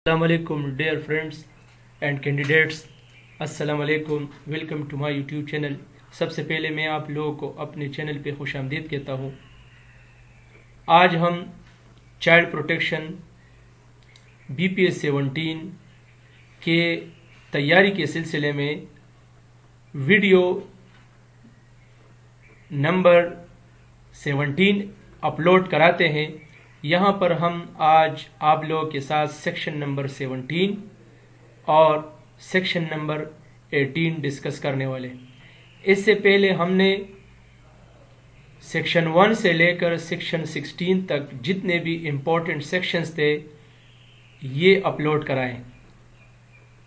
السلام علیکم dear friends and candidates, السلام علیکم، welcome to my YouTube channel. سب سے پہلے میں آپ لوگوں کو اپنے چینل پہ خوش آمدید کہتا ہوں۔ آج ہم چائلڈ پروٹیکشن BPS-17 کے تیاری کے سلسلے میں ویڈیو نمبر 17 اپلوڈ کراتے ہیں۔ یہاں پر ہم آج آپ لوگوں کے ساتھ سیکشن نمبر 17 اور سیکشن نمبر 18 ڈسکس کرنے والے۔ اس سے پہلے ہم نے سیکشن 1 سے لے کر سیکشن 16 تک جتنے بھی امپورٹنٹ سیکشنز تھے یہ اپلوڈ کرائے۔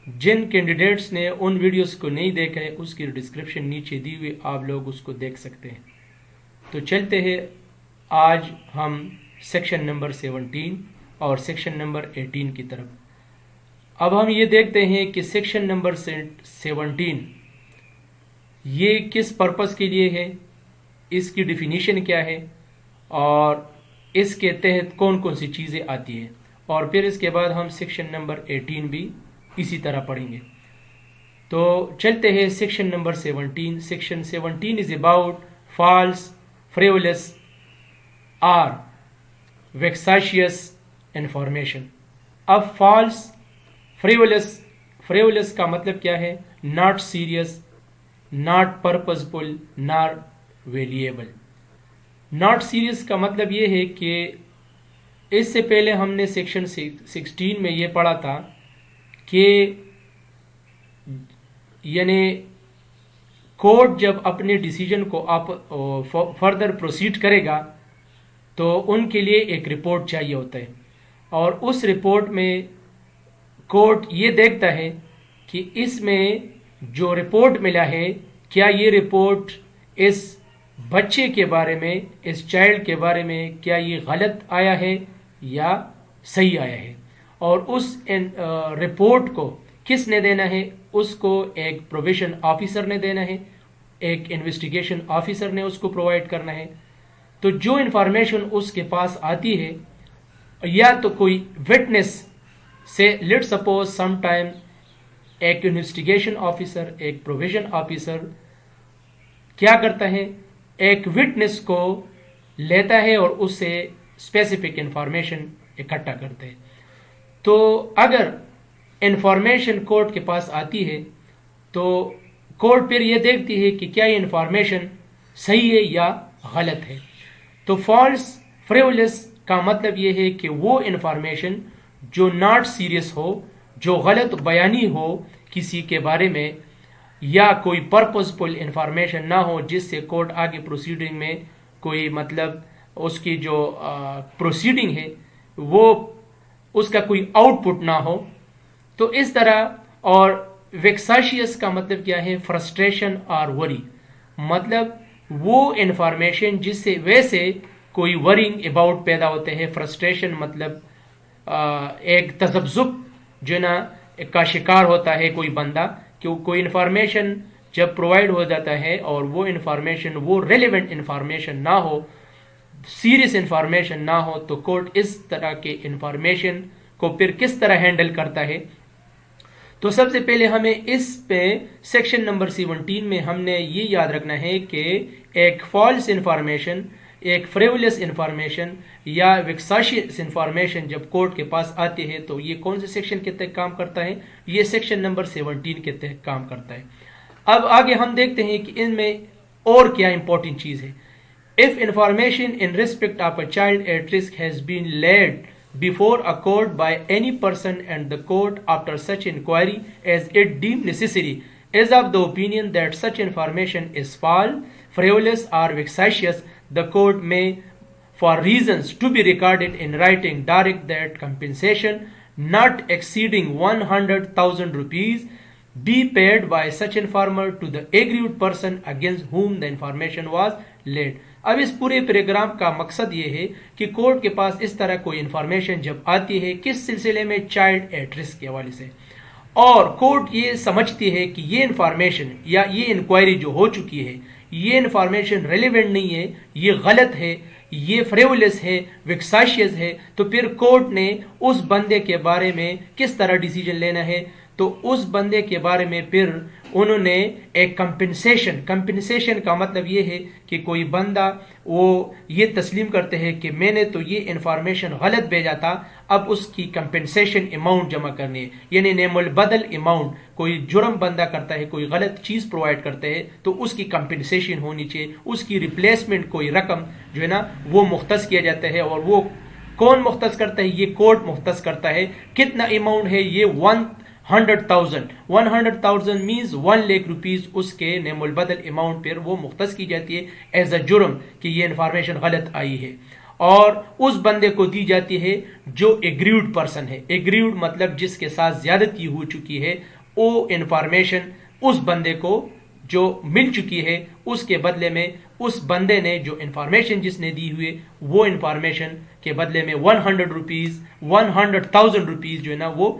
جن کینڈیڈیٹس نے ان ویڈیوز کو نہیں دیکھا ہے اس کی ڈسکرپشن نیچے دی ہوئی، آپ لوگ اس کو دیکھ سکتے ہیں۔ تو چلتے ہیں آج ہم سیکشن نمبر 17 اور سیکشن نمبر 18 کی طرف۔ اب ہم یہ دیکھتے ہیں کہ سیکشن نمبر 17 یہ کس پرپس کے لیے ہے، اس کی ڈیفینیشن کیا ہے اور اس کے تحت کون کون سی چیزیں آتی ہیں، اور پھر اس کے بعد ہم سیکشن نمبر 18 بھی اسی طرح پڑھیں گے۔ تو چلتے ہیں section number 17۔ Section 17 is about false, frivolous or vexatious information۔ اب فالس، frivolous کا مطلب کیا ہے؟ not serious، not purposeful، not valuable۔ not serious کا مطلب یہ ہے کہ اس سے پہلے ہم نے سیکشن 16 میں یہ پڑھا تھا کہ یعنی کورٹ جب اپنے ڈیسیجن کو فردر پروسیڈ کرے گا تو ان کے لیے ایک رپورٹ چاہیے ہوتا ہے، اور اس رپورٹ میں کورٹ یہ دیکھتا ہے کہ اس میں جو رپورٹ ملا ہے کیا یہ رپورٹ اس بچے کے بارے میں، اس چائلڈ کے بارے میں کیا یہ غلط آیا ہے یا صحیح آیا ہے، اور اس رپورٹ کو کس نے دینا ہے؟ اس کو ایک پروبیشن آفیسر نے دینا ہے، ایک انویسٹیگیشن آفیسر نے اس کو پرووائڈ کرنا ہے۔ تو جو انفارمیشن اس کے پاس آتی ہے، یا تو کوئی وٹنس سے لیٹ سپوز سم ٹائم ایک انویسٹیگیشن آفیسر، ایک پروویژن آفیسر کیا کرتا ہے؟ ایک وٹنس کو لیتا ہے اور اس سے اسپیسیفک انفارمیشن اکٹھا کرتا ہے۔ تو اگر انفارمیشن کورٹ کے پاس آتی ہے تو کورٹ پھر یہ دیکھتی ہے کہ کیا یہ انفارمیشن صحیح ہے یا غلط ہے۔ تو فالس، frivolous کا مطلب یہ ہے کہ وہ انفارمیشن جو ناٹ سیریس ہو، جو غلط بیانی ہو کسی کے بارے میں، یا کوئی پرپزفل انفارمیشن نہ ہو جس سے کورٹ آگے پروسیڈنگ میں کوئی مطلب اس کی جو پروسیڈنگ ہے وہ اس کا کوئی آؤٹ پٹ نہ ہو۔ تو اس طرح، اور ویکساشیس کا مطلب کیا ہے؟ فرسٹریشن اور وری، مطلب وہ انفارمیشن جس سے ویسے کوئی ورنگ اباؤٹ پیدا ہوتے ہیں۔ فرسٹریشن مطلب ایک تذبذب جو نا کا شکار ہوتا ہے کوئی بندہ، کہ کوئی انفارمیشن جب پرووائڈ ہو جاتا ہے اور وہ انفارمیشن وہ ریلیونٹ انفارمیشن نہ ہو، سیریس انفارمیشن نہ ہو، تو کورٹ اس طرح کے انفارمیشن کو پھر کس طرح ہینڈل کرتا ہے۔ تو سب سے پہلے ہمیں اس پہ سیکشن نمبر 17 میں ہم نے یہ یاد رکھنا ہے کہ ایک فالس انفارمیشن، ایک frivolous انفارمیشن یا ویکساشیس انفارمیشن جب کورٹ کے پاس آتی ہے تو یہ کون سے سیکشن کے تحت کام کرتا ہے؟ یہ سیکشن نمبر 17 کے تحت کام کرتا ہے۔ اب آگے ہم دیکھتے ہیں کہ ان میں اور کیا امپورٹنٹ چیز ہے۔ If information in respect of a child at risk has been laid before a court by any person and the court after such inquiry as it deemed necessary is of the opinion that such information is false, frivolous or vexatious, the court may, for reasons to be recorded in writing, direct that compensation not exceeding 100,000 rupees be paid by such informer to the aggrieved person against whom the information was laid۔ اب اس پورے paragraph کا مقصد یہ ہے کہ court کے پاس اس طرح کوئی انفارمیشن جب آتی ہے کس سلسلے میں؟ چائلڈ ایٹ رسک کے حوالے سے، اور کورٹ یہ سمجھتی ہے کہ یہ انفارمیشن یا یہ انکوائری جو ہو چکی ہے یہ انفارمیشن ریلیونٹ نہیں ہے، یہ غلط ہے، یہ فریولس ہے، ویکساشیس ہے، تو پھر کورٹ نے اس بندے کے بارے میں کس طرح ڈیسیجن لینا ہے؟ تو اس بندے کے بارے میں پھر انہوں نے ایک کمپنسیشن کا مطلب یہ ہے کہ کوئی بندہ وہ یہ تسلیم کرتے ہیں کہ میں نے تو یہ انفارمیشن غلط بھیجا تھا، اب اس کی کمپنسیشن اماؤنٹ جمع کرنی ہے، یعنی نیم البدل اماؤنٹ. کوئی جرم بندہ کرتا ہے، کوئی غلط چیز پرووائڈ کرتے ہیں تو اس کی کمپنسیشن ہونی چاہیے، اس کی ریپلیسمنٹ کوئی رقم جو ہے نا وہ مختص کیا جاتا ہے. اور وہ کون مختص کرتا ہے؟ یہ کورٹ مختص کرتا ہے. کتنا اماؤنٹ ہے؟ یہ 100,000 مینز 1 لاکھ روپیز اس کے نیم البدل اماؤنٹ پر وہ مختص کی جاتی ہے ایز اے جرم کہ یہ انفارمیشن غلط آئی ہے. اور اس بندے کو دی جاتی ہے جو ایگریوڈ پرسن ہے. ایگریوڈ مطلب جس کے ساتھ زیادتی ہو چکی ہے، وہ انفارمیشن اس بندے کو جو مل چکی ہے اس کے بدلے میں اس بندے نے جو انفارمیشن جس نے دی ہوئی وہ انفارمیشن کے بدلے میں 100,000 روپیز جو ہے نا وہ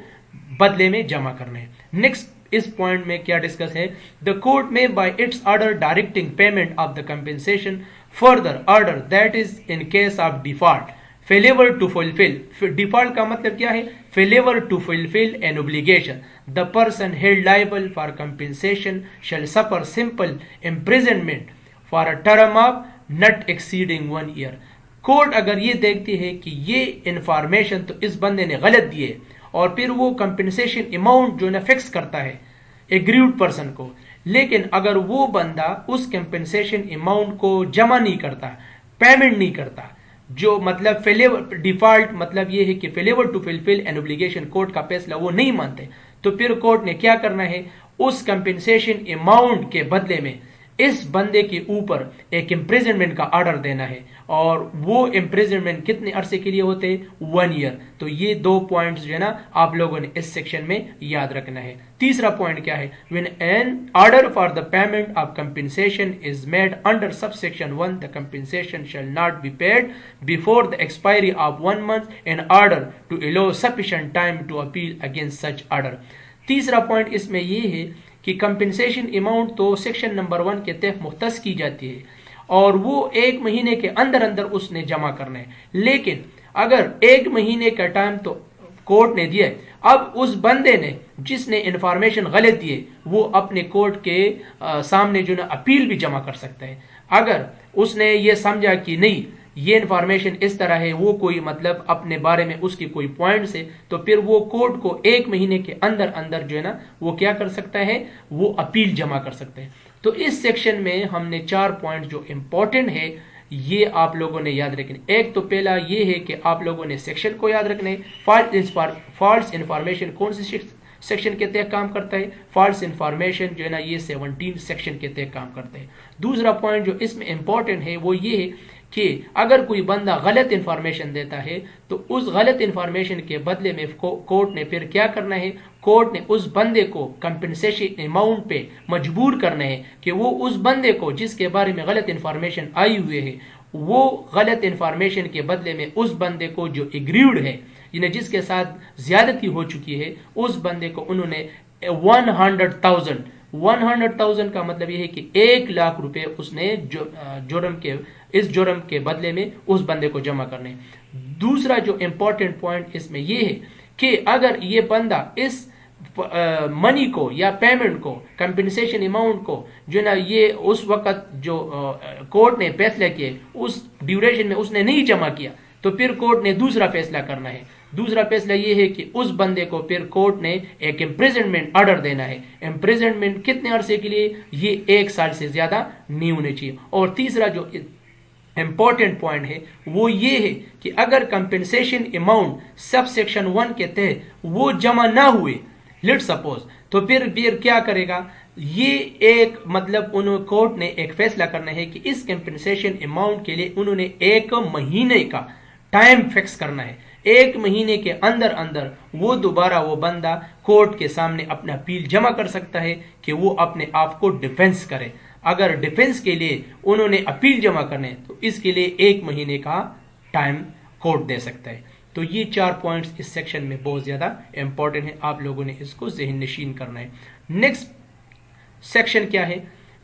بدلے میں جمع کرنا ہے. نیکسٹ اس پوائنٹ میں کیا ڈسکس ہے؟ دا کورٹ میں by its order directing payment of the compensation further order that is in case of default failure to fulfil. Default کا مطلب کیا ہے؟ Failure to fulfil an obligation. The person held liable for compensation shall suffer simple imprisonment for a term of not exceeding 1 year. Court اگر یہ دیکھتی ہے کہ یہ انفارمیشن تو اس بندے نے غلط دی ہے اور پھر وہ کمپنسیشن اماؤنٹ جو ہے نا فکس کرتا ہے ایگریوڈ پرسن کو، لیکن اگر وہ بندہ اس کمپنسیشن اماؤنٹ کو جمع نہیں کرتا، پیمنٹ نہیں کرتا، جو مطلب ڈیفالٹ مطلب یہ ہے کہ failure to fulfil an obligation, court کا فیصلہ وہ نہیں مانتے، تو پھر کورٹ نے کیا کرنا ہے؟ اس کمپنسیشن اماؤنٹ کے بدلے میں اس بندے کے اوپر ایک امپریزنمنٹ کا آرڈر دینا ہے. اور وہ امپریزنمنٹ کتنے عرصے کے لیے ہوتے ہیں؟ 1 year. تو یہ 2 پوائنٹس جو ہے نا آپ لوگوں نے اس سیکشن میں یاد رکھنا ہے. تیسرا پوائنٹ کیا ہے؟ when an order for the payment of compensation is made under subsection 1 the compensation shall not be paid before the expiry of 1 month in order to allow sufficient time to appeal against such order. تیسرا point اس میں یہ ہے کہ compensation amount تو section number 1 کے تحت مختص کی جاتی ہے اور وہ 1 مہینے کے اندر اس نے جمع کرنا ہے. لیکن اگر 1 مہینے کا ٹائم تو کورٹ نے دیا ہے، اب اس بندے نے جس نے انفارمیشن غلط دی ہے وہ اپنے کورٹ کے سامنے جو نا اپیل بھی جمع کر سکتا ہے. اگر اس نے یہ سمجھا کہ نہیں یہ انفارمیشن اس طرح ہے، وہ کوئی مطلب اپنے بارے میں اس کی کوئی پوائنٹس ہے، تو پھر وہ کورٹ کو 1 مہینے کے اندر جو ہے نا وہ کیا کر سکتا ہے؟ وہ اپیل جمع کر سکتے ہیں. تو اس سیکشن میں ہم نے 4 پوائنٹ جو امپورٹنٹ ہے یہ آپ لوگوں نے یاد رکھنے. ایک تو پہلا یہ ہے کہ آپ لوگوں نے سیکشن کو یاد رکھنا ہے. فالس انفارمیشن کون سی سیکشن کے تحت کام کرتا ہے؟ فالس انفارمیشن جو ہے نا یہ 17 سیکشن کے تحت کام کرتا ہے. دوسرا پوائنٹ جو اس میں امپورٹنٹ ہے وہ یہ ہے کہ اگر کوئی بندہ غلط انفارمیشن دیتا ہے تو اس غلط انفارمیشن کے بدلے میں کورٹ نے پھر کیا کرنا ہے؟ کورٹ نے اس بندے کو کمپنسیشن اماؤنٹ پہ مجبور کرنا ہے کہ وہ اس بندے کو جس کے بارے میں غلط انفارمیشن آئی ہوئی ہے وہ غلط انفارمیشن کے بدلے میں اس بندے کو جو ایگریوڈ ہے یعنی جس کے ساتھ زیادتی ہو چکی ہے اس بندے کو انہوں نے 100,000 کا مطلب یہ ہے کہ 1 لاکھ روپے اس نے جرم کے بدلے میں اس بندے کو جمع کرنے. دوسرا جو امپورٹنٹ پوائنٹ اس میں یہ ہے کہ اگر یہ بندہ اس منی کو یا پیمنٹ کو کمپنسیشن اماؤنٹ کو جو نا یہ اس وقت جو کورٹ نے فیصلہ کیا اس ڈیوریشن میں اس نے نہیں جمع کیا تو پھر کورٹ نے دوسرا فیصلہ کرنا ہے. دوسرا فیصلہ یہ ہے کہ اس بندے کو پھر کورٹ نے ایک امپریزنمنٹ آرڈر دینا ہے. امپریزنمنٹ کتنے عرصے کے لیے؟ یہ 1 سال سے زیادہ نہیں ہونے چاہیے. اور تیسرا جو امپورٹنٹ پوائنٹ ہے وہ یہ ہے کہ اگر کمپنسیشن اماؤنٹ سب سیکشن 1 کے تحت وہ جمع نہ ہوئے لیٹ سپوز تو پھر کیا کرے گا؟ یہ ایک مطلب انہوں کورٹ نے ایک فیصلہ کرنا ہے کہ اس کمپنسیشن اماؤنٹ کے لیے انہوں نے 1 مہینے کا ٹائم فکس کرنا ہے. 1 مہینے کے اندر وہ دوبارہ وہ بندہ کورٹ کے سامنے اپنا اپیل جمع کر سکتا ہے کہ وہ اپنے آپ کو ڈیفینس کرے. اگر ڈیفینس کے لیے انہوں نے اپیل جمع کرنے تو اس کے لیے 1 مہینے کا ٹائم کورٹ دے سکتا ہے. تو یہ 4 پوائنٹس اس سیکشن میں بہت زیادہ امپورٹنٹ ہیں، آپ لوگوں نے اس کو ذہن نشین کرنا ہے. نیکسٹ سیکشن کیا ہے؟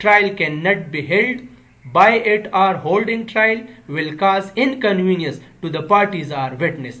trial cannot be held by it or holding trial will cause inconvenience to the parties or witness।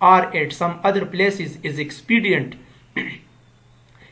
or at some other places is expedient।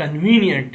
convenient।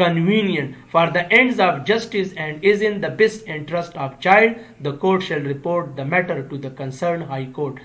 convenient for the ends of justice and is in the best interest of child, the court shall report the matter to the concerned high court।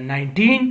19